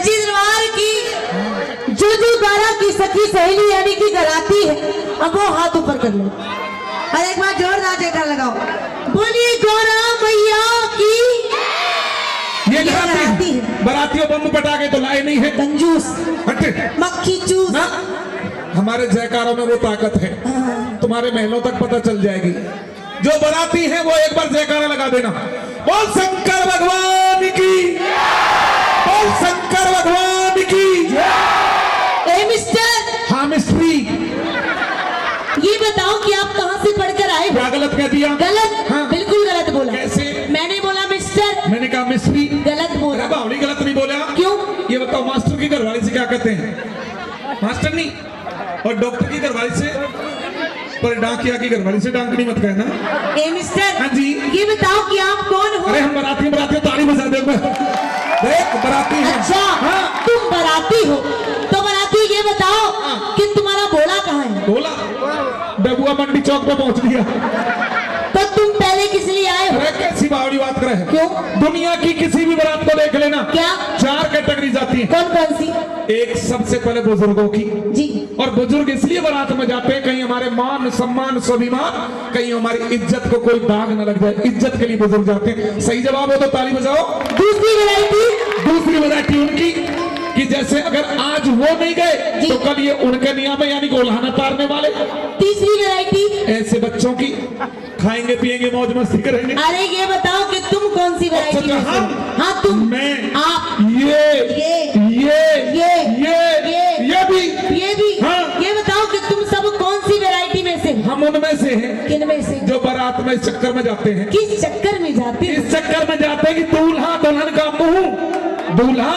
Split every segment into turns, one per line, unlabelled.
सच्ची दरबार की जो बारा की सखी सहेली यानी कि गराती है, अब वो हाथ ऊपर कर लो और एक बार जोरदार जयकार लगाओ। बोलिए गौरा मैया की।
ये गराती है। बरातियों बम पटाखे तो लाए नहीं है,
कंजूस मक्खी चूस
ना। हमारे जयकारों में वो ताकत है, तुम्हारे महलों तक पता चल जाएगी। जो बराती है वो एक बार जयकारा लगा देना। बोल शंकर भगवान की, बोल शंकर भगवान की।
ए मिस्टर।
हाँ मिस्त्री।
ये बताओ कि आप कहाँ से पढ़कर आए?
क्या गलत कह दिया?
गलत?
हाँ।
बिल्कुल गलत बोला।
कैसे?
मैंने बोला मिस्टर,
मैंने कहा मिस्त्री।
गलत बोला।
बावली गलत नहीं बोला।
क्यों?
ये बताओ मास्टर की घरवाली से क्या कहते हैं? मास्टर नहीं। और डॉक्टर की घरवाली से, पर डाकिया की घरवाली से डांकनी मत कहना।
ए मिस्टर।
हाँ जी।
ये बताओ कि आप कौन हो?
अरे हम बराती ताली बजा दे। देख बराती है।
अच्छा।
हाँ।
तुम बराती हो तो बराती ये बताओ कि तुम्हारा भोला कहाँ है?
भोला डबुआ मंडी चौक पे पहुंच गया।
तो तुम पहले किस लिए आए हो?
अरे कैसी बावली बात करे।
क्यों?
दुनिया की किसी भी बारात को देख लेना।
क्या?
4 कैटेगरीज आती है।
कौन कौन सी?
एक सबसे पहले बुजुर्गों की
जी।
और बुजुर्ग इसलिए बारात में जाते हैं कहीं हमारे मान सम्मान स्वाभिमान, कहीं हमारी इज्जत को कोई दाग न लग जाए, इज्जत के लिए बुजुर्ग जाते हैं। सही जवाब हो तो ताली बजाओ।
दूसरी
वैरायटी उनकी कि जैसे अगर आज वो नहीं गए तो कल ये उनके नियम है, यानी कि उल्हाना तारने वाले।
तीसरी वैरायटी
ऐसे बच्चों की खाएंगे पिएंगे मौज मस्ती करेंगे।
अरे ये बताओ कि तुम कौन सी वैरायटी में से? हाँ तुम।
मैं।
आप।
ये
भी।
हाँ।
ये बताओ कि तुम सब कौन सी वैरायटी में से?
हम उनमें से हैं।
किन में से?
जो बारात में इस चक्कर में जाते हैं।
किस चक्कर में जाते हैं?
इस चक्कर में जाते हैं कि दूल्हा दुल्हन का मुंह, दूल्हा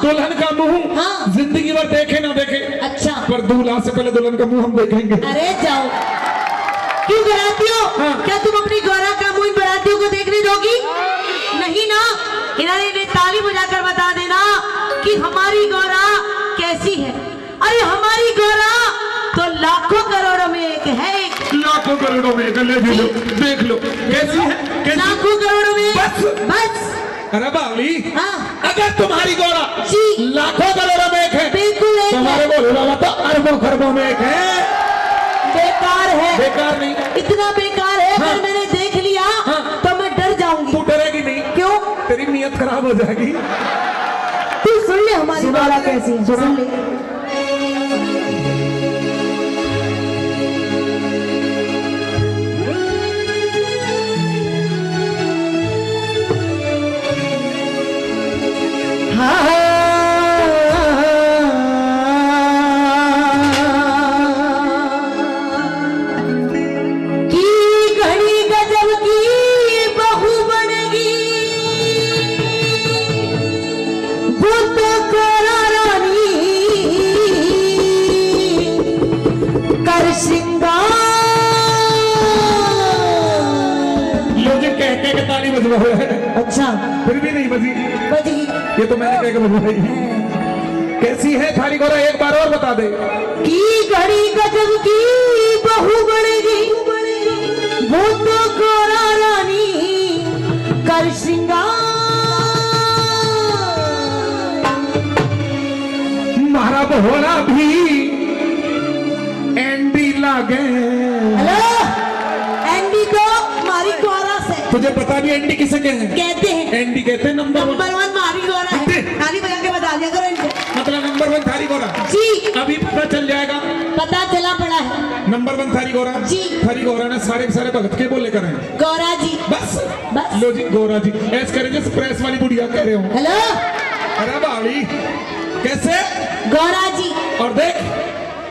दुल्हन का मुंह।
हाँ।
जिंदगी भर देखे ना देखे।
अच्छा।
पर दूल्हा से पहले दुल्हन का मुंह हम देखेंगे।
अरे जाओ। क्यों बरातियों?
हाँ।
क्या तुम अपनी गौरा का मुंह इन बरातियों को देखने दोगी? नहीं ना। इन्हें ताली बजाकर बता देना कि हमारी गौरा कैसी है। अरे हमारी गौरा तो लाखों करोड़ों में एक है।
लाखों करोड़ों में एक है। देख लो कैसी है।
लाखों करोड़ों में बस।
अरे बावली।
हाँ।
अगर तुम्हारी गौरा
जी
लाखों करोड़ों में एक है,
बिल्कुल एक
तुम्हारे बोले बाबा तो अरबों खरबों में एक है।
बेकार है।
बेकार नहीं,
इतना बेकार है।
हाँ।
अगर मैंने देख लिया
हाँ।
तो मैं डर जाऊंगी।
तू डरेगी नहीं।
क्यों?
तेरी नीयत खराब हो जाएगी।
तू सुन ले हमारी गौरा कैसी है। सुन ले। अच्छा
फिर भी नहीं बजी। ये तो मैंने कह के बजवाई। कैसी है थारी गौरा एक बार और बता दे।
की घड़ी गजब की बहू बनेगी, वो तो गौरा रानी कर श्रृंगार।
मारा भोला भी एंडी लागे।
हेलो, एंडी को मारी गौरा से।
तुझे पता नहीं एंडी किसे
कहते हैं?
एंडी कहते हैं नंबर
1 मारी गौरा है। ताली बजा के बता दिया करो इनको।
मतलब नंबर 1 थारी गौरा
जी।
अभी पता चल जाएगा।
पता चला पड़ा है।
नंबर 1 थारी गौरा
जी।
थारी गौरा ने सारे भगत के बोले करे हैं।
गौरा जी
बस
बस।
लो जी गौरा जी ऐसे करे जैसे प्रेस वाली बुढ़िया कह रहे हो।
हेलो।
अरे बावली कैसे?
गौरा जी।
और देख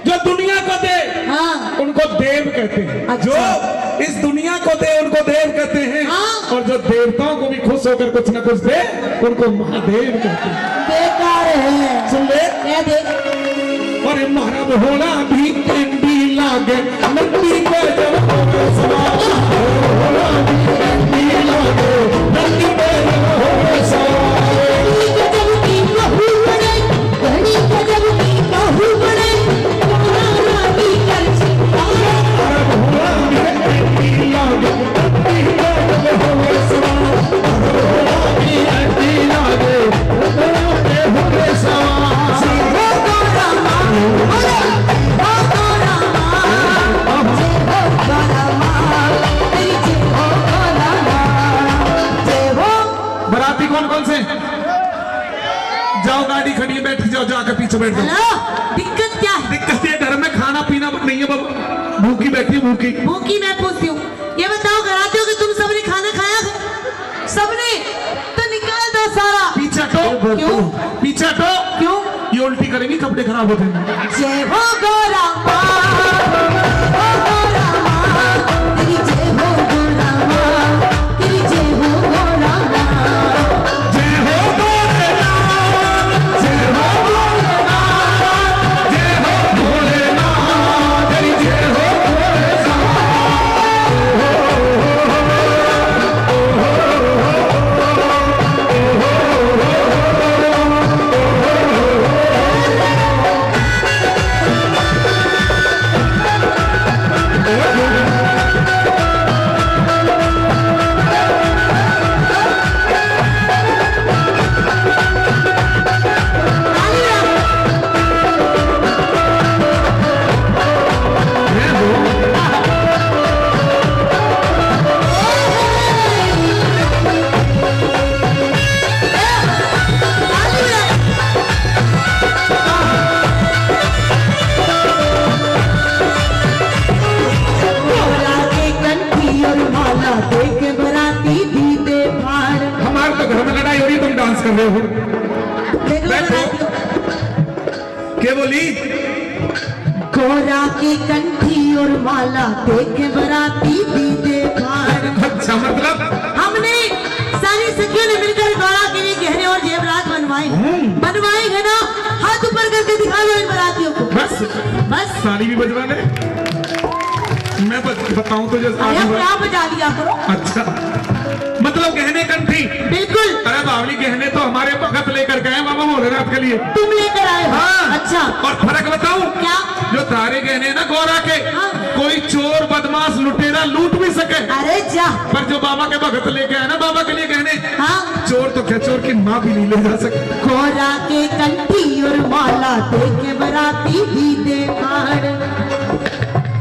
जो दुनिया को दे
हाँ।
उनको देव कहते हैं।
अच्छा।
जो इस दुनिया को दे उनको देव कहते हैं।
हाँ।
और जो देवताओं को भी खुश होकर कुछ न कुछ दे उनको महादेव कहते हैं।
बेकार है।
सुन ले।
कह दे।
और महाराज भोला भी एंडी लागे नंदी पे जब होवे सवार। भोला भी एंडी लागे नंदी पे जब होवे सवार।
गजब की बहू बने, घड़ी गजब की बहू बने, गौरा रानी कर श्रृंगार।
भोला भी एंडी लागे नंदी पे जब होवे सवार। भोला भी एंडी लागे नंदी पे होवे सवार। जाओ जाके पीछे बैठ जाओ।
हेलो, दिक्कत क्या है?
दिक्कत ये घर में खाना पीना नहीं है बाबा, भूखी बैठी है भूखी।
भूखी मैं पूछती हूँ, ये बताओ घराते हो कि तुम सबने खाना खाया? सबने? तो निकाल दो सारा।
पीछे हटो।
क्यों?
पीछे हटो।
क्यों?
ये उल्टी करेंगी, कपड़े खराब होते हैं।
जय हो गोरा माँ, ओ गोरा माँ, तेरी जय हो गोरा माँ, तेरी जय हो गोरा माँ।
जय हो भोलेनाथ, जय हो भोलेनाथ, जय हो भोलेनाथ, तेरी जय हो
गोरा के कंठी और माला देख बराती दीदे फाड़।
हमारे तो घर में लड़ाई हो रही, तुम डांस कर रहे हो।
देख लो
बैठो।
बरातियों।
क्या बोली?
गोरा की कंठी और माला देख बराती दीदे फाड़।
अच्छा, मतलब
हमने सारी सखियों ने मिलकर गौरा के लिए गहने और जेवरात बनवाए है ना। हाथ ऊपर करके दिखा दो इन बरातियों को।
बस
बस
साड़ी भी बजवा ले। मैं बताऊं तो जैसे
अरे अपने आप बजा दिया करो।
अच्छा, मतलब गहने कंठी।
बिल्कुल।
अरे बावली, गहने तो हमारे भगत लेकर गए बाबा भोलेनाथ के लिए।
तुम लेकर आए हो?
हाँ।
अच्छा,
और फर्क बताऊं
क्या?
जो तारे गहने ना गौरा के,
हाँ।
कोई चोर बदमाश लुटेरा लूट भी सके,
अरे जा।
पर जो बाबा के भगत लेके आए ना बाबा के लिए गहने,
हाँ।
चोर तो क्या, चोर की माँ भी नहीं ले जा सकती।
गोरा के कंठी और माला देख बराती दीदे फाड़।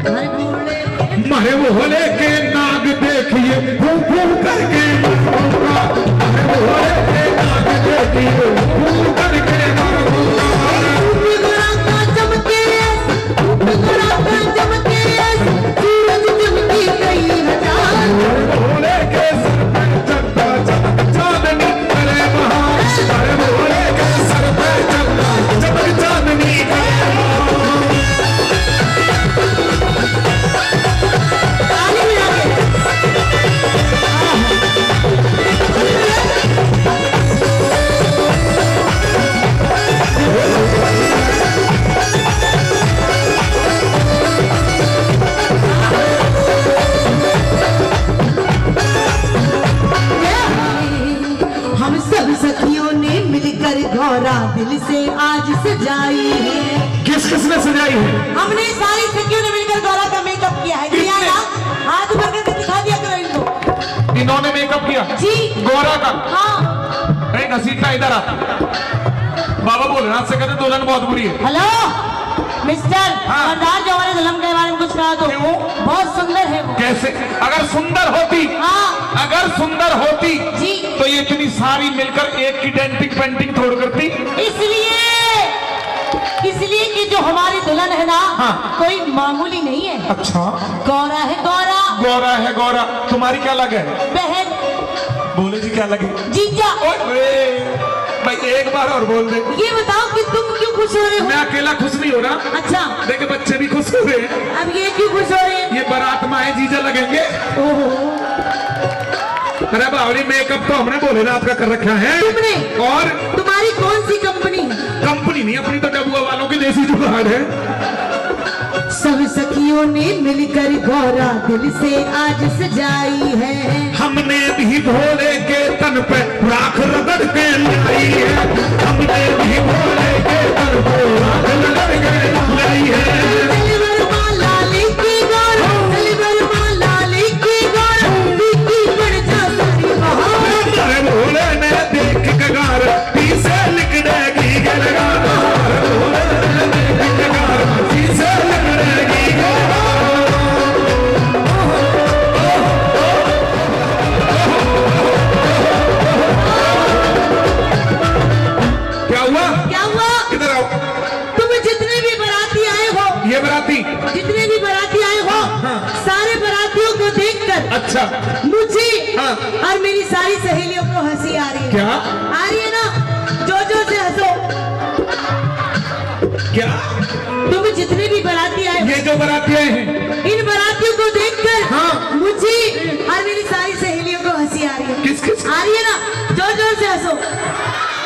हर भोले
मारे भोले के नाग देखिए फूं फूं करके मारूंगा, मारे भोले के नाग देखिए फूं करके मारूंगा।
गोरा का चमके, गोरा का चमके, सूरज चमकी गई हजार।
भोले के सर पे चलता चमक चांदनी करे महान, मारे भोले के सर पे चलता चमक चांदनी करे महान।
ताली मिला के। हम सब सखियों ने मिलकर गौरा दिल से आज सजाई है।
किस किसने सजाई है?
हमने सारी सखियों ने मिलकर गौरा का मेकअप किया है। किया ना? हाथ ऊपर करके दिखा दिया करो इनको।
इन्होंने मेकअप किया
जी।
गौरा का?
हाँ।
अरे घसीटा इधर आ। बाबा भोलेनाथ से कहते दुल्हन बहुत बुरी है।
हेलो मिस्टर,
हाँ।
खबरदार जो हमारे दुल्हन के बारे में कुछ कहा तो।
क्यों?
बहुत सुंदर है वो।
कैसे? अगर सुंदर होती,
हाँ।
अगर सुंदर होती
जी।
तो ये इतनी सारी मिलकर एक की डेंटिंग पेंटिंग थोड़ करती।
इसलिए कि जो हमारी दुल्हन है ना,
हाँ।
कोई मामूली नहीं है।
अच्छा,
गौरा है गौरा।
गौरा है गौरा। तुम्हारी क्या लगे?
बहन।
बोले जी क्या लगे?
जीजा।
ओए भाई, एक बार और बोल दे।
ये बताओ कि तुम क्यों खुश हो रहे हो?
मैं अकेला खुश नहीं हो रहा।
अच्छा,
देखे बच्चे भी खुश हो रहे हैं।
अब ये क्यों खुश हो रहे हैं?
ये बारात माए जीजा लगेंगे।
ओहो,
अरे बावली, मेकअप तो हमने भोलेनाथ का कर रखा है।
तुमने?
और
तुम्हारी कौन सी कंपनी है?
कंपनी नहीं, अपनी तो डबुआ वालों की देसी जुगाड़ है।
सब सखियों ने मिलकर गौरा दिल से आज सजाई है।
हमने भी भोले के तन पे राख रगड़ के लाई है। हमने भी भोले के तन पे राख रगड़ के लाई है।
सिल्वर माला लेके गौरा, सिल्वर माला लेके गौरा, बीती पड़ जा सारी बहार।
अरे भोले ने देख के गार पीछे लिख देगी गलगार। भोले ने देख के गार पीछे लिख देगी गलगार। क्या हुआ?
क्या
अच्छा
मुझे
हाँ।
और मेरी सारी सहेलियों को हंसी आ रही है।
क्या
आ रही है ना? जोर जोर से हंसो।
क्या
तुम जितने भी बाराती आए
ये जो बाराती आए हैं
इन बारातियों को देखकर
हाँ।
मुझे और मेरी सारी सहेलियों को हंसी आ रही है।
किस किस
आ रही है ना? जोर जोर से हंसो।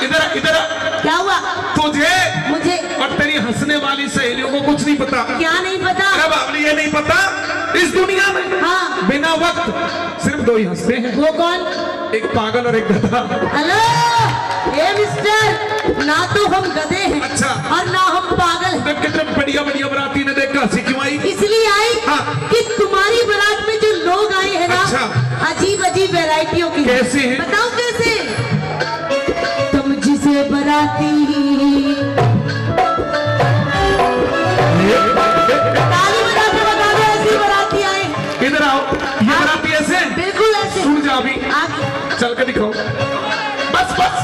इधर इधर
क्या हुआ?
तुझे
मुझे
और तेरी हंसने वाली सहेलियों को कुछ नहीं पता।
क्या नहीं पता?
अरे बाबली ये नहीं पता इस दुनिया में
हाँ।
बिना वक्त सिर्फ दो ही हंसते हैं,
वो कौन?
एक पागल और एक गधा।
हेलो ये मिस्टर, ना तो हम गधे हैं
अच्छा।
और ना हम पागल हैं।
देख कितने बढ़िया बढ़िया बाराती ने देखकर हंसी क्यों आई?
इसलिए आई
हाँ।
कि तुम्हारी बारात में जो लोग आए हैं ना
अच्छा।
अजीब अजीब वैरायटियों के।
कैसे हैं?
बताओ कैसे? तुम जिसे बाराती ताली बजा के बता दो ऐसी बाराती आए।
इधर आओ, ये बाराती ऐसे
बिल्कुल ऐसे।
सुन जा अभी
आगे।
चल के दिखाओ। बस बस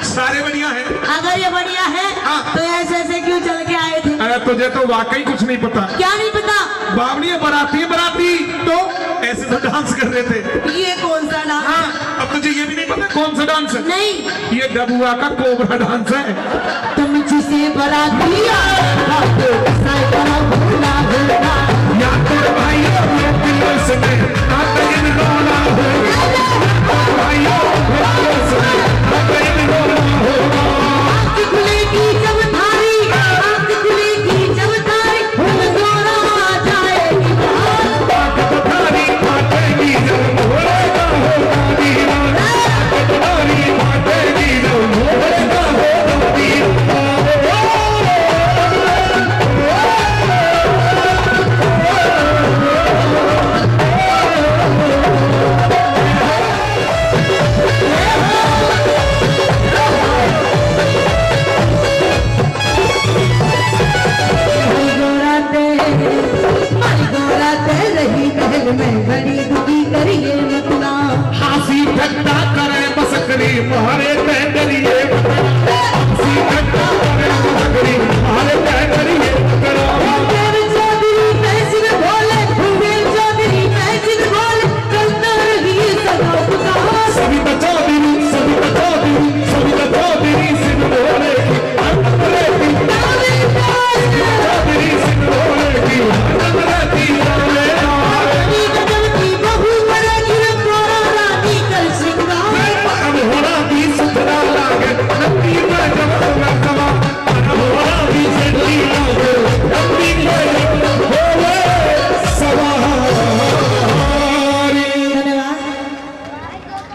सारे बढ़िया हैं।
अगर ये बढ़िया है
हाँ।
तो ऐसे ऐसे क्यों चल के आए थे?
अरे तुझे तो वाकई कुछ नहीं पता।
क्या नहीं पता?
बावली है बाराती है बाराती तो ऐसे तो डांस कर रहे थे।
ये कौन सा डांस?
हाँ अब तुझे ये भी नहीं पता कौन सा डांस है?
नहीं।
ये डबुआ का कोबरा डांस है।
तुम जिसे बाराती
या तो भाइयों ये दिलों से आता ये रोना होगा, भाइयों ये दिलों से आता ये रोना होगा।
आँख खुलेगी जब थारी, आँख खुलेगी जब थारी, हम दोनों आ जाएगी बाहर।
आँख थारी फाटेगी जब होगा दीवाना, थारी फाटेगी जब होगा दीवाना।
रही महल में बड़ी दुखी करिए मतला,
हासी ठट्टा करे मसकरी मारे पैदलिए हासी ठट्टा करे मसकरी मारे पैदलिए
मेरे चौधरी पैसे में बोले, मेरे चौधरी पैसे में बोले, चलता रही सदा पुकार।
सभी चौधरी सभी चौधरी सभी चौधरी सिंह बोले चौधरी सिंह बोले की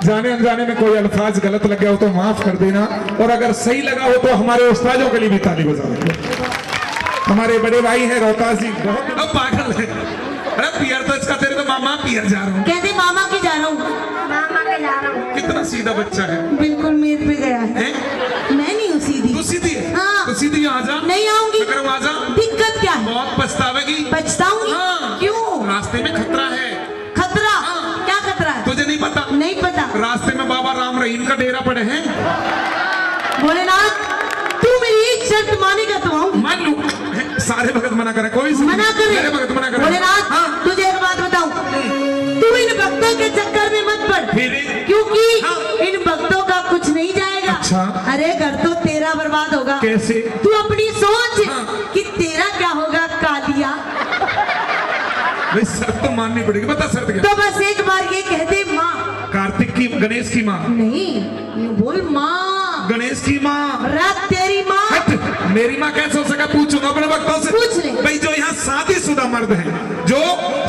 जाने अनजाने में कोई अल्फाज गलत लग गया हो तो माफ कर देना, और अगर सही लगा हो तो हमारे उस्तादों के लिए भी ताली बजा दो। हमारे बड़े भाई हैं रोहतास जी, अब पागल है। अरे पियर तो इसका तेरे तो मामा पियर जा रहा हूँ।
कहते मामा के जा रहा हूँ,
मामा के जा रहा हूँ।
कितना सीधा बच्चा है।
बिल्कुल मेरे पे गया है।
हैं?
मैं नहीं हूँ सीधी।
तू सीधी है?
हाँ।
तो सीधी आ जा।
नहीं आऊंगी।
अगर आ जा
दिक्कत क्या है?
बहुत पछतावेगी।
पछताऊंगी।
हाँ।
क्यों?
रास्ते में खतरा है।
खतरा?
हाँ।
क्या खतरा है?
तुझे नहीं पता?
नहीं पता।
रास्ते में बाबा राम रहीम का डेरा पड़े हैं।
भोलेनाथ तू मेरी एक शर्त मानेगा तो आऊंगी।
मान लू सारे भगत मना करे, कोई
मना करे।
मेरे भगत मना करे।
भोलेनाथ
हाँ।
तुझे एक बात बताऊं, तू इन भक्तों के चक्कर में मत पड़,
फिर?
क्योंकि
हाँ।
इन भक्तों का कुछ नहीं जाएगा।
अच्छा।
अरे घर तो तेरा बर्बाद होगा।
कैसे?
तू अपनी सोच
हाँ।
कि तेरा क्या होगा कालिया।
भाई शर्त तो माननी पड़ेगी। बता शर्त क्या?
तो बस एक बार ये कह दे माँ।
कार्तिक की गणेश की माँ?
नहीं ये बोल माँ।
गणेश की माँ?
रात तेरी माँ।
हट, मेरी माँ कैसे हो सका? पूछूंगा अपने भक्तों से।
पूछ ले।
भाई जो यहाँ शादीशुदा मर्द हैं, जो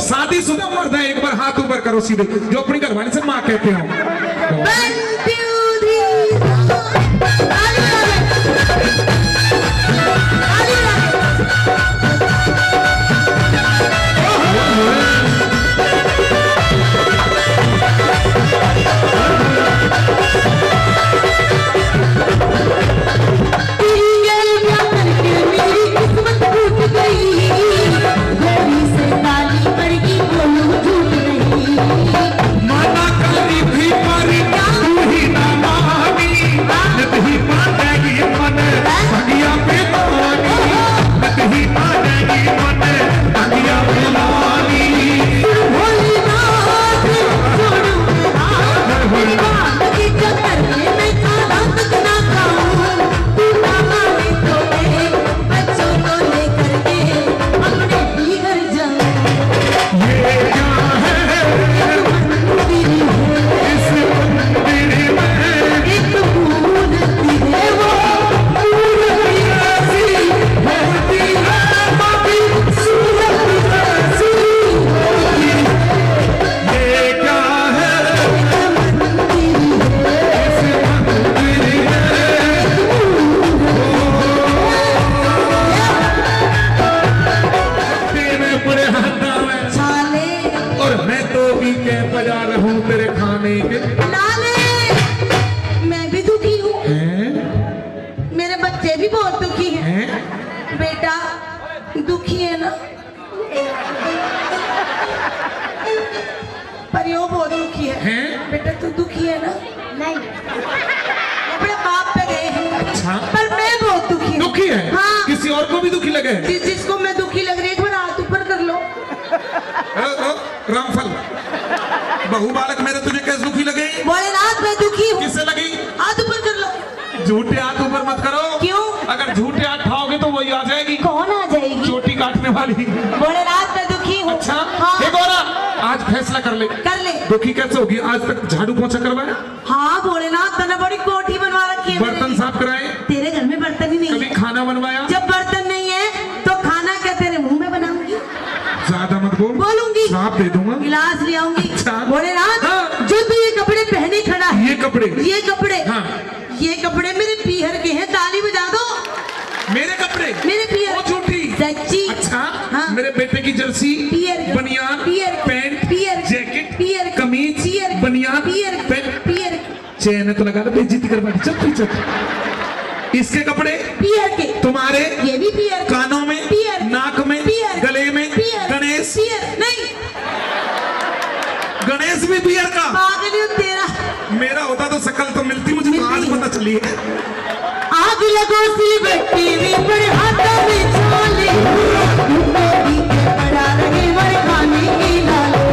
शादीशुदा मर्द हैं, एक बार हाथ ऊपर करो सीधे, जो अपनी घरवाली से माँ कहते हो।
1 2 3 ताली बजा दे। ताली बजा दे।
माना करी भी पारी तू ही
बेटा दुखी है ना? पर यो बहुत दुखी है।
हैं?
बेटा तू दुखी है ना?
नहीं,
अपने बाप पे गए हैं।
अच्छा।
पर मैं बहुत दुखी हूँ।
दुखी है?
हाँ।
किसी और को भी दुखी लगे?
जिसको मैं दुखी लग रही है, एक बार हाथ ऊपर कर लो।
रामफल, बहु बालक मेरे तुझे कैसे दुखी लगे?
भोलेनाथ मैं दुखी हूँ।
किससे लगी?
हाथ ऊपर कर लो।
झूठे हाथ ऊपर मत करो।
क्यों?
अगर झूठे हाथ खाओगे तो वही आ जाएगी,
कौन आ जाएगी?
चोटी काटने वाली।
भोलेनाथ मैं दुखी हूँ।
अच्छा।
हाँ।
हे गौरा, आज फैसला कर ले।
कर ले।
दुखी कैसे होगी? आज तक झाड़ू पोछा करवाया?
हाँ भोलेनाथ, मैंने बड़ी कोठी बनवा रखी है।
बर्तन साफ कराए?
तेरे घर में बर्तन ही नहीं
कभी
है।
खाना बनवाया?
जब बर्तन नहीं है तो खाना क्या तेरे मुंह में बनाऊंगी?
ज्यादा मत बोल।
बोलूंगी।
साफ दे दूंगा।
गिलास ले आऊंगी।
अच्छा।
भोलेनाथ,
हाँ।
जो तू ये कपड़े पहने खड़ा है,
ये कपड़े?
ये कपड़े,
हाँ।
ये कपड़े मेरे पीहर के हैं। ताली बजा दो।
मेरे कपड़े?
मेरे पीहर।
वो झूठी।
सच्ची।
अच्छा।
हाँ।
मेरे बेटे की जर्सी,
पीहर के।
बनियान,
पीहर के।
पैंट,
पीहर के।
जैकेट,
पीहर के।
कमीज,
पीहर के।
बनियान,
पीहर के।
पैंट,
पीहर के।
चैन तो लगा दे, बेइज्जती कर बैठी। चल तू चल। इसके कपड़े?
पीहर के।
तुम्हारे?
ये भी पीहर के।
कानों में,
पीहर के।
नाक में,
पीहर के।
गले में,
पीहर।
गणेश?
पीहर नहीं,
गणेश भी पियर का?
पागल हूँ तेरा।
मेरा होता तो शकल तो मिलती, मुझे तो आज
मिलती।
पता चली है।
आग लगो सिलबट्टी में पर हाथों में छोले, गोभी के बड़ा रहे वर खाने की लाले।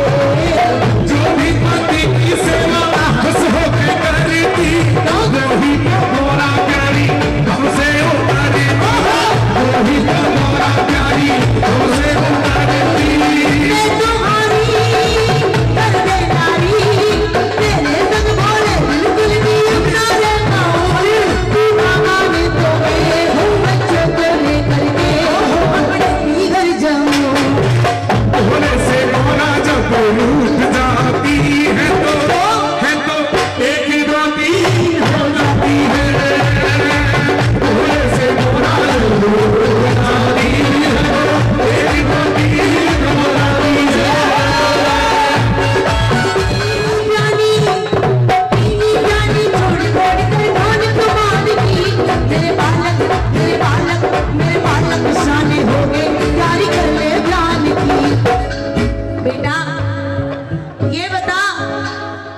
जो भी पति की सेवा खुश होकर करती, वही मोरा प्यारी हमसे उतारे, वही मोरा प्यारी हमसे उतारती।
मैं तुम्हारी कर दे नारी, तेरे संग बोले बिल्कुल भी अपना रहता हूँ। तू आने तो मैं बच्चों को लेकर के अपने ही घर जाऊँ।
भोले से मोरा जब रूठ जाती है तो एक ही रोटी हो जाती है। भोले से मोरा जब रूठ जाती है तो एक रोटी हो जाती है।
जानी छोड़ छोड़ कर कौन कमाल की, मेरे बालक शाने हो गए, यारी कर ले जान की। बेटा ये बता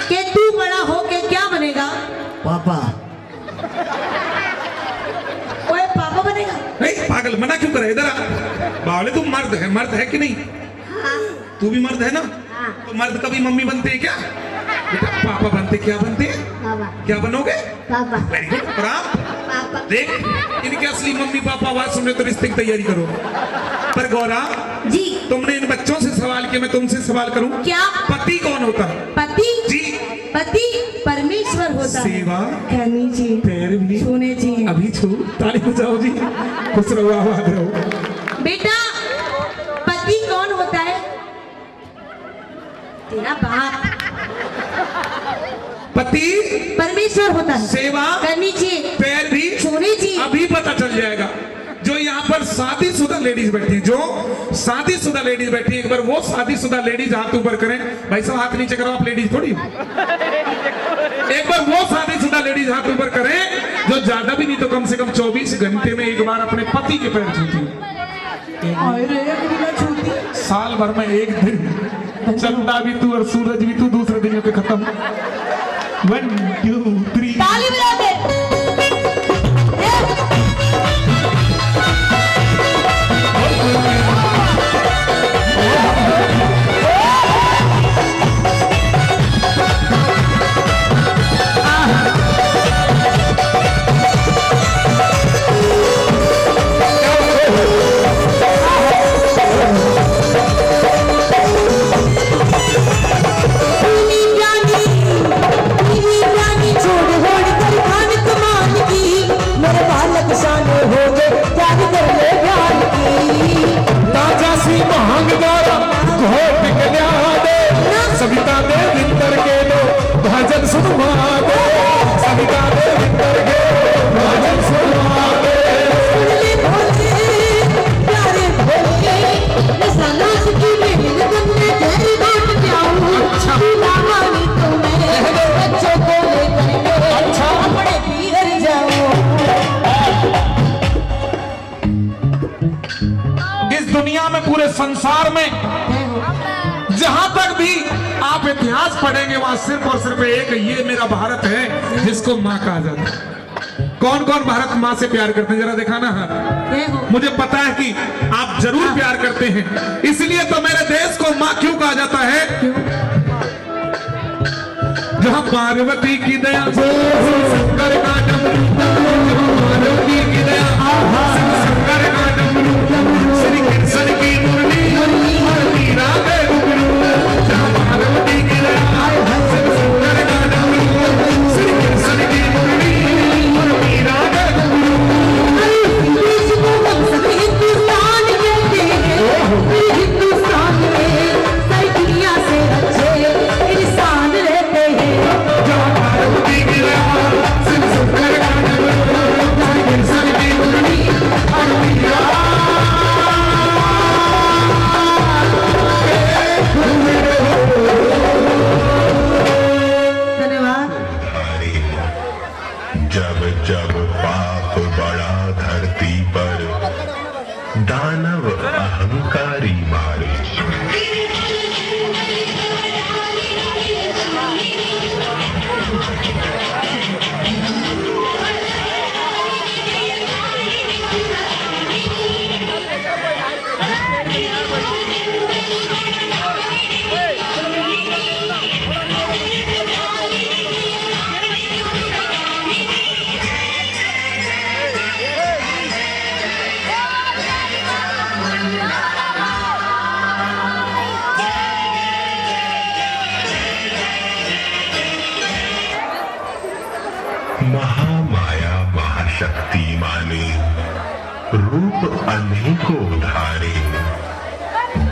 कि तू बड़ा हो के क्या बनेगा?
पापा।
ओए पापा बनेगा?
नहीं पागल, मना क्यों करे? इधर आ। बावले, तू मर्द है कि नहीं? तू भी मर्द है ना? तो मर्द कभी मम्मी बनते हैं क्या? बेटा पापा बनते, क्या बनते हैं?
पापा,
क्या बनोगे?
पापा,
वेरी गुड। और आप?
पापा।
देख, इनके असली मम्मी पापा आवाज सुनने तो रिश्ते की तैयारी करो। पर गौरा,
जी।
तुमने इन बच्चों से सवाल किया, मैं तुमसे सवाल करूं।
क्या?
पति कौन होता है?
पति?
जी।
पति परमेश्वर होता है।
सेवा
करनी चाहिए,
पैर भी
छूने चाहिए।
अभी छू। ताली बजाओ जी। खुश रहो, आबाद रहो।
बेटा पति कौन होता है? तेरा बाप।
पति
परमेश्वर होता है।
सेवा
करनी चाहिए,
पैर भी
छूने चाहिए।
अभी पता चल जाएगा। जो यहाँ पर शादीशुदा लेडीज बैठी हैं, जो शादीशुदा लेडीज बैठी हैं, एक बार वो शादीशुदा लेडीज हाथ ऊपर करें। भाई साहब हाथ नीचे करो, आप लेडीज थोड़ी हो। एक बार वो शादीशुदा लेडीज हाथ ऊपर करें जो ज्यादा भी नहीं तो कम से कम 24 घंटे में एक बार अपने पति के पैर छूती है। साल भर में एक दिन, चंदा भी तू और सूरज भी तू, दूसरे दिन के खत्म। 1 2 3
ताली बजा दे।
सविता दे विंतर के लो भजन सुनवा दे, सविता दे विंतर के भजन सुनवा दे।
प्यारे भोले, मैं सलाश की मेहनत में तेरी बात जाऊं।
अच्छा।
लावानी तो मैं बच्चों को लेकर के अपने पीहर जाऊं।
पूरे संसार में जहां तक भी आप इतिहास पढ़ेंगे वहां सिर्फ और सिर्फ एक ये मेरा भारत है जिसको माँ कहा जाता है। कौन कौन भारत माँ से प्यार करते हैं जरा दिखाना हाथ। मुझे पता है कि आप जरूर प्यार करते हैं, इसलिए तो मेरे देश को माँ क्यों कहा जाता है? जहाँ पार्वती की दया शंकर का डमरू, पार्वती की दया शंकर का डमरू, श्री कृष्ण की मुरली और मीरा के घुंघरू। जहाँ पार्वती की दया शंकर का डमरू, श्री कृष्ण की मुरली और मीरा के घुंघरू।
हिंदुस्तान कहते हैं, हिंदुस्तान में सारी दुनिया से अच्छे इंसान रहते हैं।
जहाँ पार्वती की दया शंकर का डमरू, श्री कृष्ण की मुरली और मीरा
जब जब पाप बड़ा धरती पर, दानव अहंकारी मारे। महामाया महाशक्ति माने, रूप अनेकों धारे।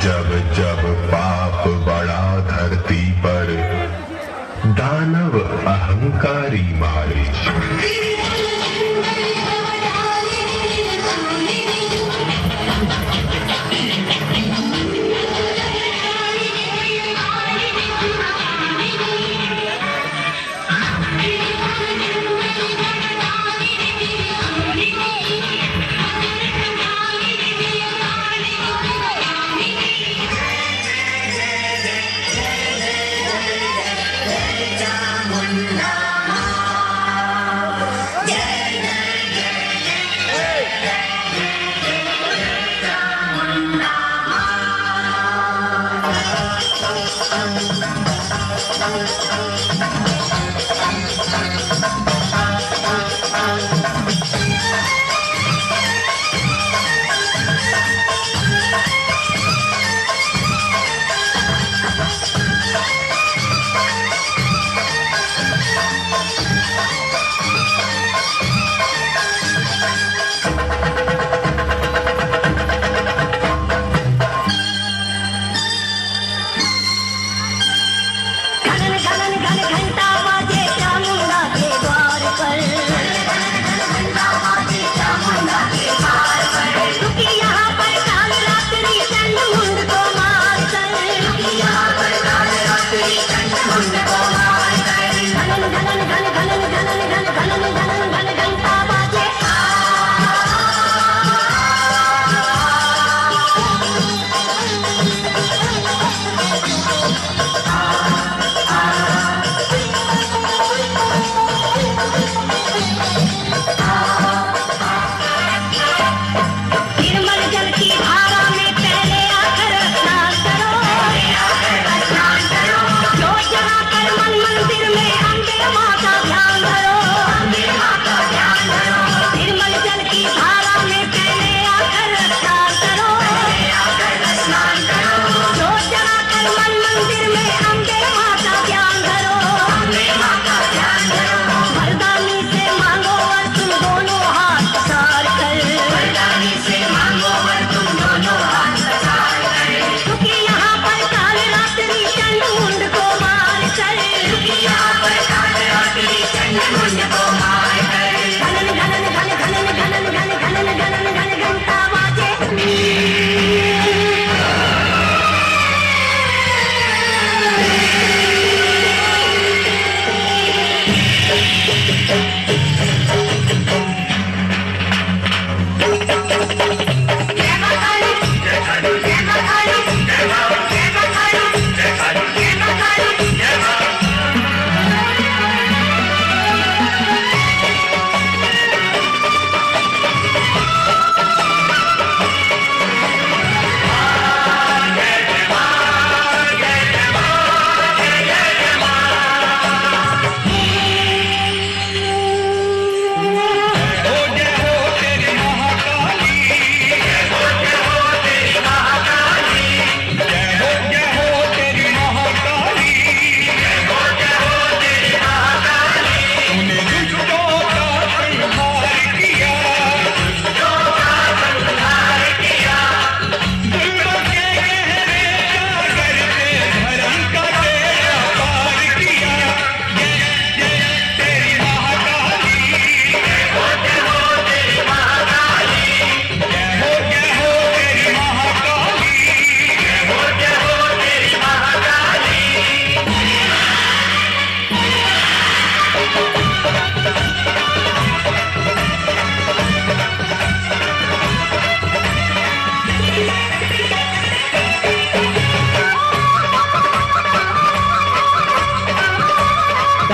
जब जब पाप बड़ा धरती पर, दानव अहंकारी मारे।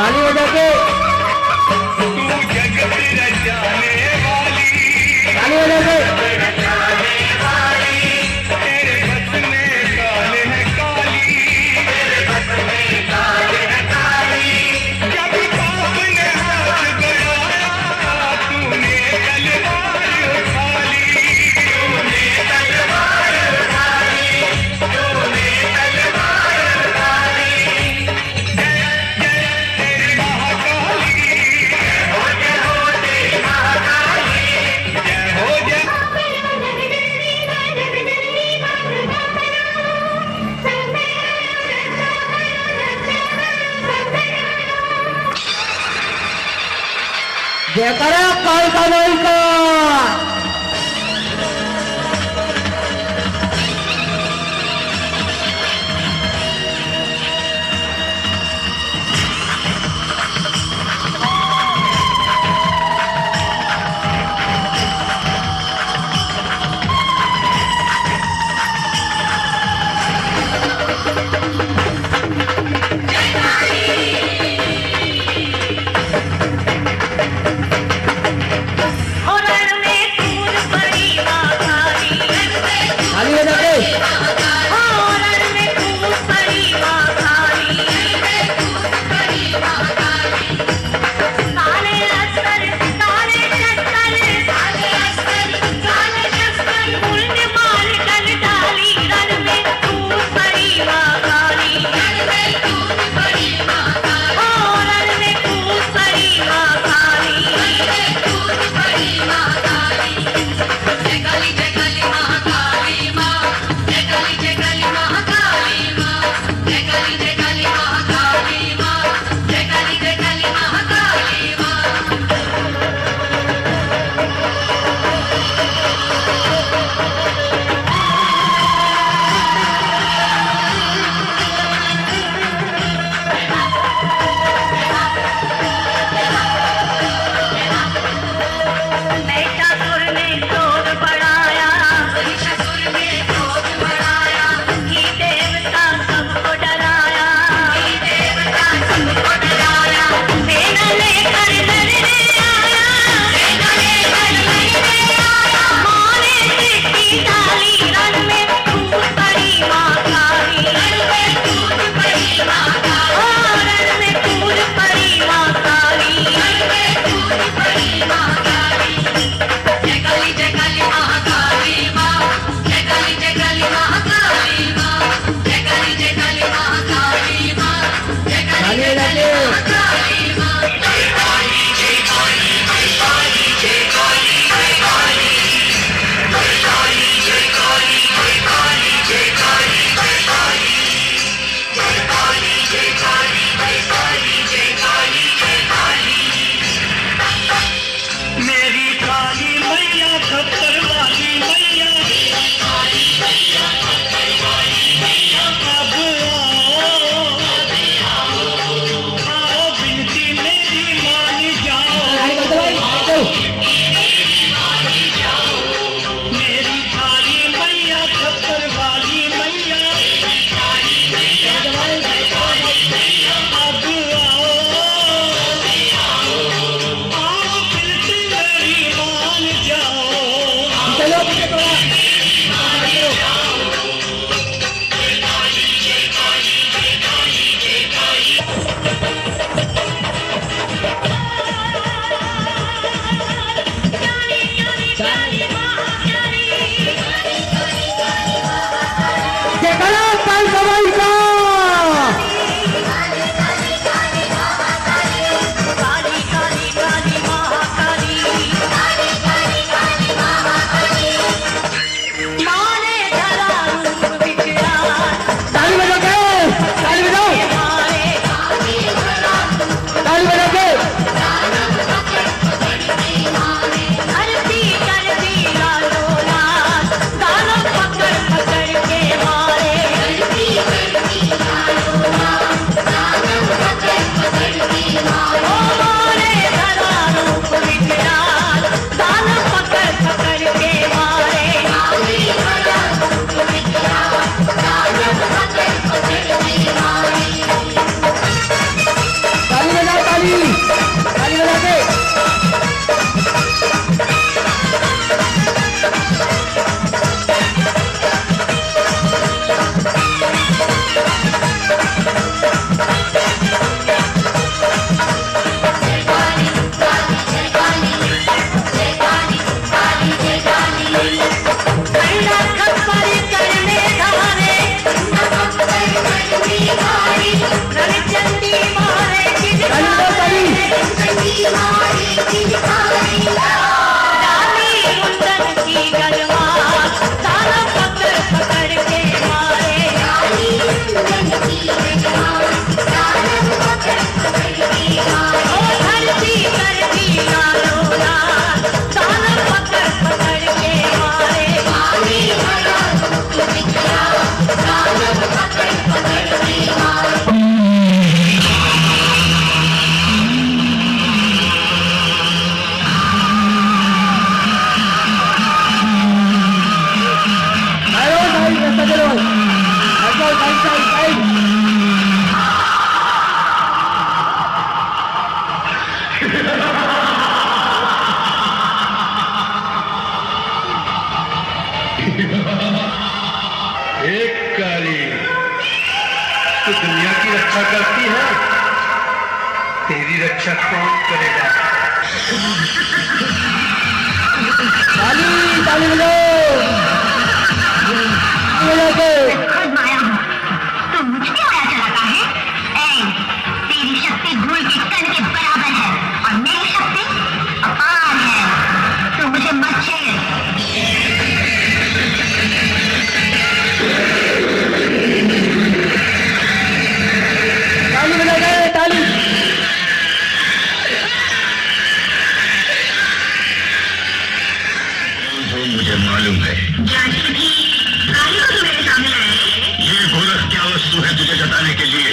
ताली बजा के
तू जगत रचाने वाली,
ताली बजा के
तेरे बस में काल है काली, जब पाप ने हाथ बढ़ाया तूने तलवार उठा ली, तेरी महाकाली जय हो जय
जयकारा कालिका माई का। ताली बजा के ताली बजा के
मेरी काली मैया खप्पर वाली मैया अब आओ बिनती मेरी मान जाओ, मेरी काली मैया खप्पर वाली मैया अब आओ बिनती मेरी मान जाओ।
चलो जयकारा कालिका माई का।
एक काली तो दुनिया की रक्षा करती है, तेरी रक्षा कौन करेगा?
ताली ताली बजाओ।
खुद माया हूँ, तो मुझ पे माया चलाता है? ए, तेरी शक्ति धूल के कण के बराबर है और मेरी शक्ति अपार है, तो मुझे मत छेड़।
ताली बजा गए, ताली।
मुझे मालूम है
जाने की काली को तो मेरे सामने लाया है।
ये गोरख क्या वस्तु है तुझे जताने के लिए।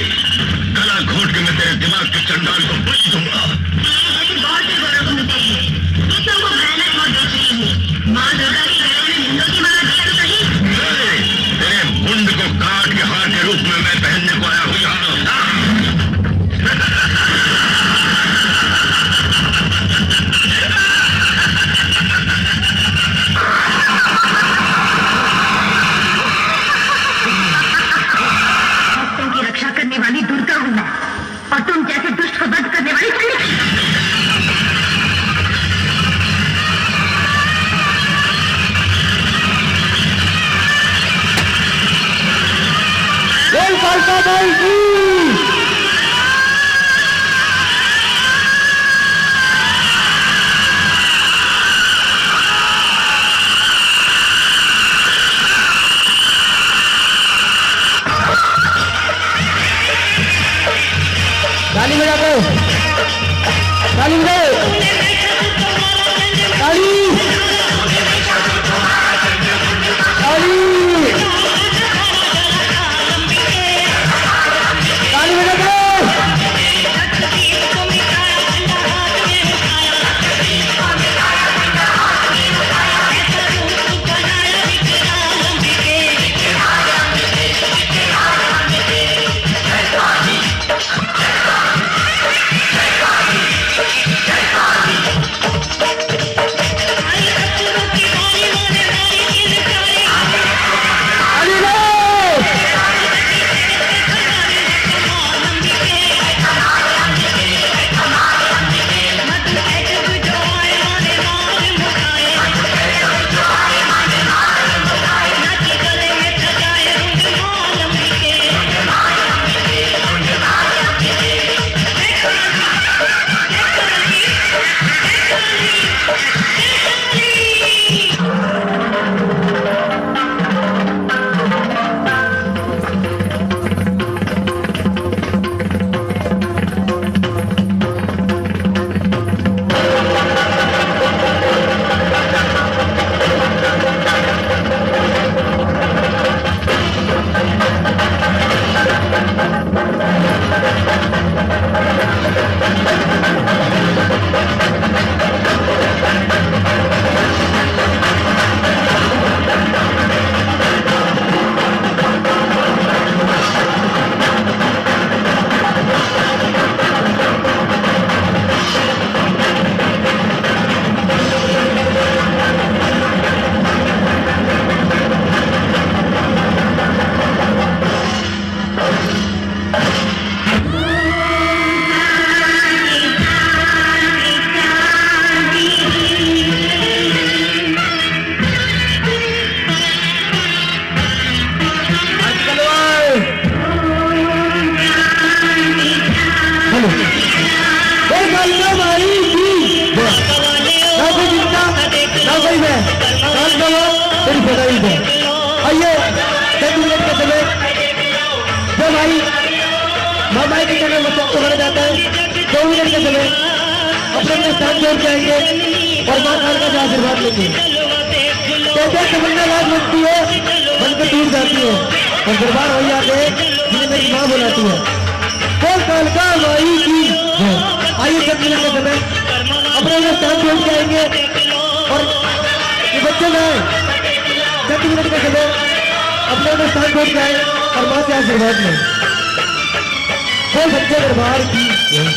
गला घोट के मैं तेरे दिमाग के चंडाल को बच दूंगा।
ऐसे बहुत से गोरख मिलते हैं, ये तुमको भयानक मौत देख रही है। माँ दुर्गा के गले में हिंदू की माला दिया तो सही।
तेरे मुंड को काट के हार के रूप में मैं पहनने को आया हूँ यहाँ।
भक्तों की रक्षा करने वाली दुर्गा हूँ मैं, और तुम जैसे दुष्ट को वध करने वाली चंडी।
बोल कालका माई की। ताली बजा दो, ताली बजाओ, ताली ताली ताली बजा दो। ताली लो। आइए 10 मिनट के समय जब भाई मामाई की जगह बच्चों को भरा जाता है 2 मिनट के समय अपने अपने स्थान छोड़ के आएंगे और माँ काल का आशीर्वाद लेंगे। कहते तमन्ना लाज बनती है बनकर टूट जाती है और दरबार हो जाते हैं जिन्हें मेरी माँ बुलाती है। बोल काल का माई की जय। आइए 10 मिनट के समय अपने अपने स्थान छोड़ के आएंगे और ये बच्चे ना 10 मिनट के समय अपने अपने स्थान छोड़ के आए और माँ से आशीर्वाद लें। बोल बच्चे दरबार की जय।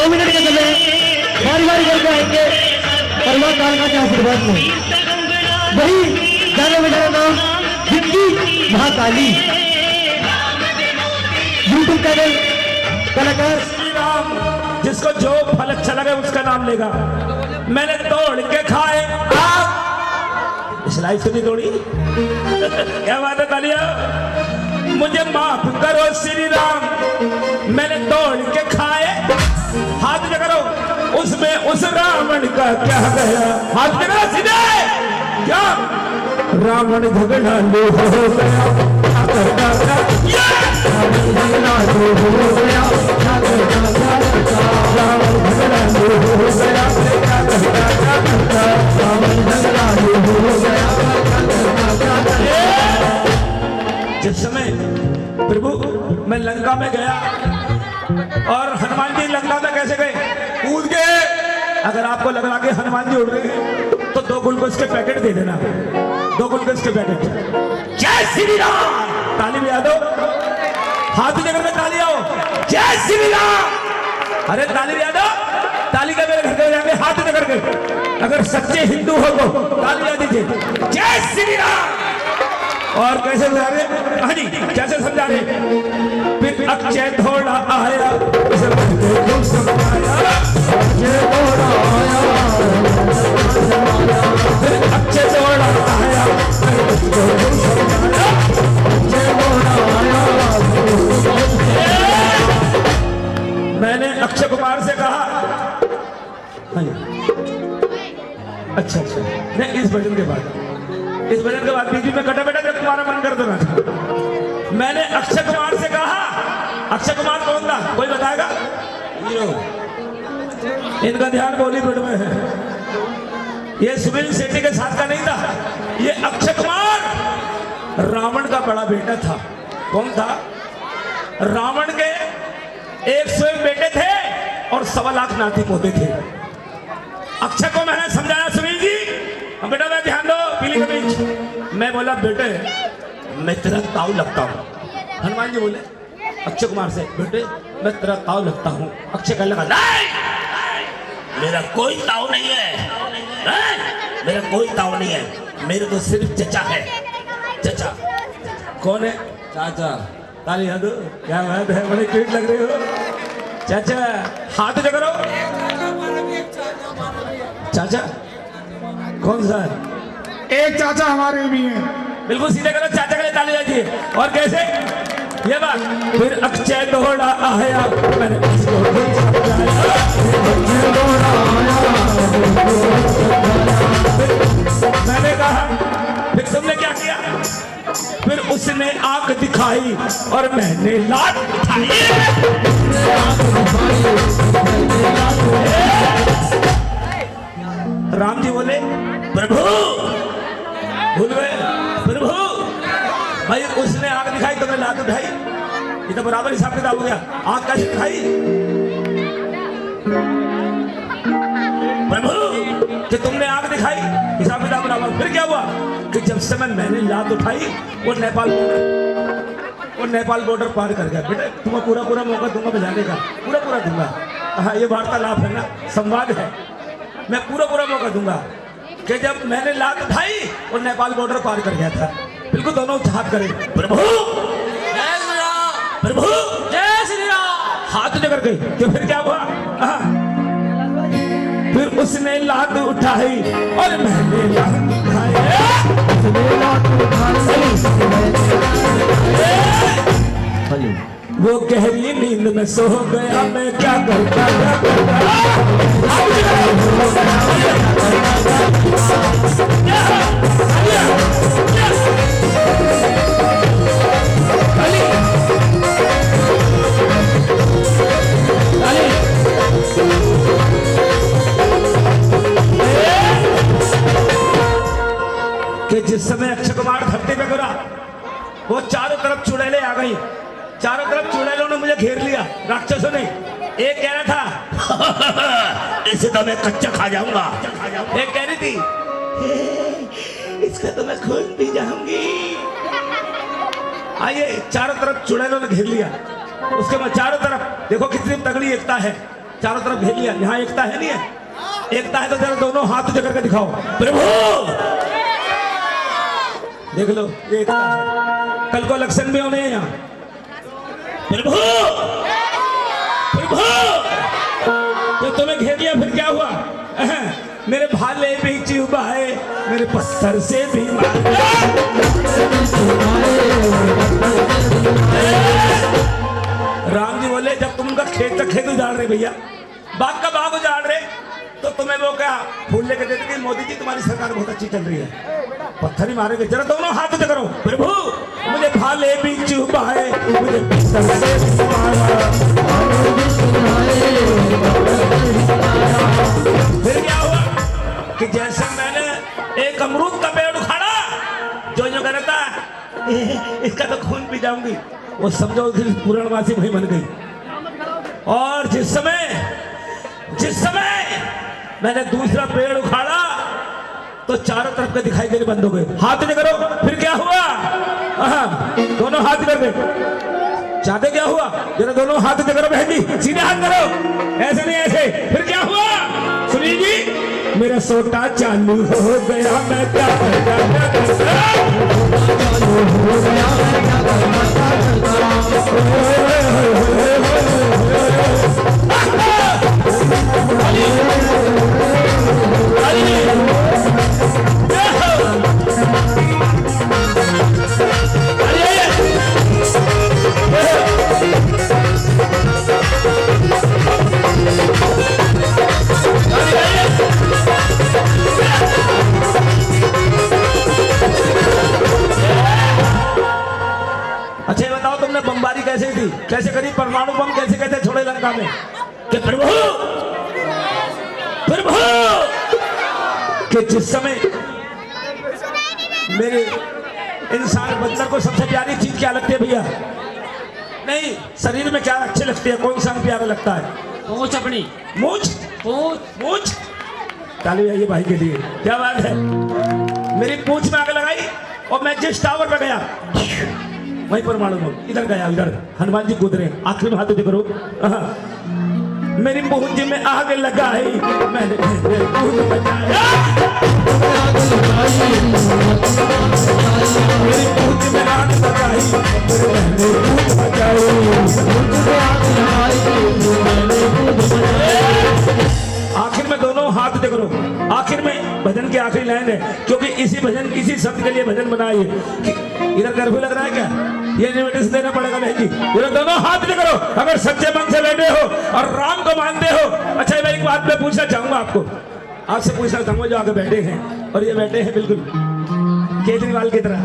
2 मिनट के समय बारी बारी करके आएंगे और मां कालका के आशीर्वाद में वही जाने मेरा नाम जिंदगी महाकाली यूट्यूब चैनल कलाकार
जिसको जो फल अच्छा लगे उसका नाम लेगा। मैंने तोड़ के खाए आप इस लाइफ से नहीं तोड़ी क्या बात है तालिया। मुझे माफ करो श्री राम मैंने तोड़ के खाए हाथ जगरो उसमें उस रावण का क्या गया हाथ जगरो सीधे क्या रावण झगड़ा लो हो गया जिस समय प्रभु मैं लंका में गया और हनुमान जी लंका में कैसे गए कूद गए। अगर आपको लग रहा कि हनुमान जी उड़ रहे हैं तो 2 ग्लूकोज के पैकेट दे देना 2 ग्लूकोज के पैकेट। जय श्री राम ताली बजा दो हाथ जगह में ताली आओ जय श्री राम। अरे ताली बजा दो ताली का मेरे घर के जाके हाथ जगह के अगर सच्चे हिंदू हो तो ताली बजा दीजिए जय श्री राम। और कैसे समझा रहे हाँ जी कैसे समझा रहे फिर अक्षय थोड़ा आया फिर अक्षय थोड़ा आया मैंने अक्षय कुमार से कहा अच्छा नहीं इस भजन के बाद बीच में कटा बेटा जब तुम्हारा मन कर देना था। मैंने अक्षय कुमार से कहा अक्षय कुमार कौन था कोई बताएगा हीरो इनका ध्यान बॉलीवुड में है ये सुनील शेट्टी के साथ का नहीं था ये अक्षय कुमार रावण का बड़ा बेटा था। कौन था रावण के 101 बेटे थे और 1.25 लाख नाती पोते थे। अक्षय को मैंने समझाया सुनील जी बेटा मैं ध्यान दो पीली कमीज मैं बोला बेटे मैं तेरा ताऊ लगता हूँ। हनुमान जी बोले अक्षय कुमार से बेटे मैं तेरा ताऊ लगता हूँ। अक्षय कहने लगा नहीं मेरा कोई ताऊ नहीं है मेरा कोई ताऊ नहीं है मेरे तो सिर्फ चचा है। चचा कौन है चाचा ताली दो क्या बात है बड़े क्यूट लग रहे हो चाचा हाथ जगह करो चाचा कौन सा
एक चाचा हमारे भी हैं
बिल्कुल सीधे करो चाचा के लिए ताली बजाइए। और कैसे ये बात फिर अक्षय दौड़ा आया मैंने मैंने कहा फिर तुमने क्या किया फिर उसने आंख दिखाई और मैंने लात उठाई। राम जी बोले प्रभु भूल गए प्रभु भाई उसने आंख दिखाई तुमने लात उठाई ये तो बराबर हिसाब किताब हो गया। आंख कैसे दिखाई प्रभु कि तुमने आंख दिखाई हिसाब किताब बराबर। फिर क्या हुआ कि जब समय मैंने लात उठाई वो नेपाल बॉर्डर पार कर गया। बेटे तुम्हें पूरा मौका दूंगा बजाने का पूरा दूंगा। हाँ ये वार्तालाप है ना संवाद है मैं पूरा मौका दूंगा कि जब मैंने लात उठाई और नेपाल बॉर्डर पार कर गया था। बिल्कुल दोनों हाथ करें प्रभु प्रभु जय श्री राम हाथ लेकर गई। तो फिर क्या हुआ फिर उसने लात उठाई और मैंने लात उठाई वो गहरी नींद में सो गया मैं क्या करता कि जिस समय अक्षय कुमार धरती पे गिरा वो चारों तरफ चुड़ैलें आ गई। चारों तरफ चुड़ैलों ने मुझे घेर लिया राक्षसों ने। एक कह रहा था इसे तो मैं कच्चा खा जाऊंगा। एक कह रही थी इसका तो मैं खून पी जाऊंगी। आइए चारों तरफ चुड़ैलों ने घेर लिया। उसके बाद चारों तरफ देखो कितनी तगड़ी एकता है। चारों तरफ घेर लिया। यहाँ एकता है नहीं है? एकता है तो जरा दोनों हाथ ऊंचे करके दिखाओ, प्रभु। देख लो ये एकता है। कल को इलेक्शन भी होने हैं यहाँ। प्रभु प्रभु, जब तुम्हें घेर लिया फिर क्या हुआ? मेरे भाले भी चुभाए, मेरे पत्थर से भी राम जी बोले जब तुम उनका खेत का खेत उजाड़ रहे भैया, बाग का बाग उजाड़ रहे, तो तुम्हें वो क्या फूल लेके देते कि मोदी जी तुम्हारी सरकार बहुत अच्छी चल रही है, पत्थर ही मारेंगे। जरा दोनों हाथ उठे करो, प्रभु मुझे भाले भी चुभाए, मुझे पत्थर से भी मारा। फिर क्या हुआ कि जैसे मैंने एक अमरूद का पेड़ उखाड़ा, जो कहता इसका तो खून पी जाऊंगी, वो समझो पूर्णवासी वही बन गई। और जिस समय मैंने दूसरा पेड़ उखाड़ा तो चारों तरफ के दिखाई देने बंद हो गए। हाथ नहीं करो। फिर क्या हुआ? दोनों हाथ कर गए। चाहते क्या हुआ? जरा दोनों हाथ करो बहन जी, सीधे हाथ करो, ऐसे नहीं ऐसे। फिर क्या हुआ? सुनिए जी, मेरा सोटा चालू हो गया, मैं क्या अच्छा बताओ तुमने बमबारी कैसे थी, कैसे करी, परमाणु बम कैसे कैसे छोड़े लंका में? कि प्रभु कि जिस समय मेरे इंसान बंदर को सबसे प्यारी चीज क्या लगती है भैया? नहीं, शरीर में क्या अच्छी लगती है? कौन सा प्यारा लगता है?
पूंछ अपनी,
मूंछ। ताली आइए भाई के लिए, क्या बात है। मेरी पूंछ में आग लगाई और मैं जिस टावर पे गया वहीं परमाणु बम इधर गया, इधर हनुमान जी कूद रहे। आखिरी में हाथ उठे करो। मेरी पूंछ में आग लगाई, मैंने पूंछ बचाया, मेरी पूंछ में आग लगाई, मैंने पूंछ बचाई। आखिर में दोनों हाथ उठे करो। आखिर में भजन की आखिरी लाइन है, क्योंकि इसी भजन इसी शब्द के लिए भजन बनाइए। इधर कर्फ्यू लग रहा है क्या? ये नोटिस देना पड़ेगा बहन जी। इधर दोनों हाथ उठे करो अगर सच्चे मन से बैठे हो और राम को मानते हो। अच्छा मैं एक बात मैं पूछना चाहूंगा आपसे पूछना चाहूंगा जो आगे बैठे हैं, और ये बैठे हैं बिल्कुल केजरीवाल की तरह।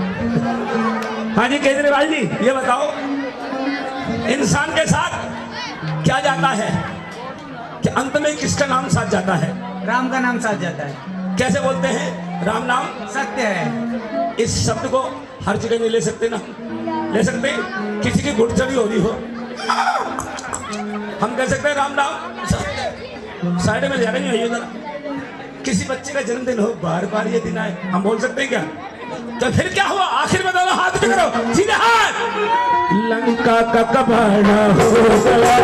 हाँ जी केजरीवाल जी, ये बताओ इंसान के साथ क्या जाता है कि अंत में किसका नाम साथ जाता है?
राम का नाम साथ जाता है। कैसे बोलते हैं? राम नाम सत्य है।
इस शब्द को हर जगह नहीं ले सकते ना, ले सकते? किसी की घुड़चढ़ी हो रही हो, हम कह सकते हैं राम नाम सत्य। साइड में जाने नहीं होइए जरा। किसी बच्चे का जन्मदिन हो, बार बार ये दिन आए, हम बोल सकते हैं क्या? तो फिर क्या हुआ? आखिर में दोनों हाथ में करो, सीधे हाथ। लंका का कबाड़ा हो गया,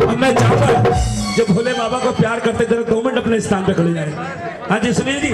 अब मैं चाहूंगा जो भोले बाबा को प्यार करते जरा 2 मिनट अपने स्थान पे खड़े जाए। हाँ जी सुनील जी।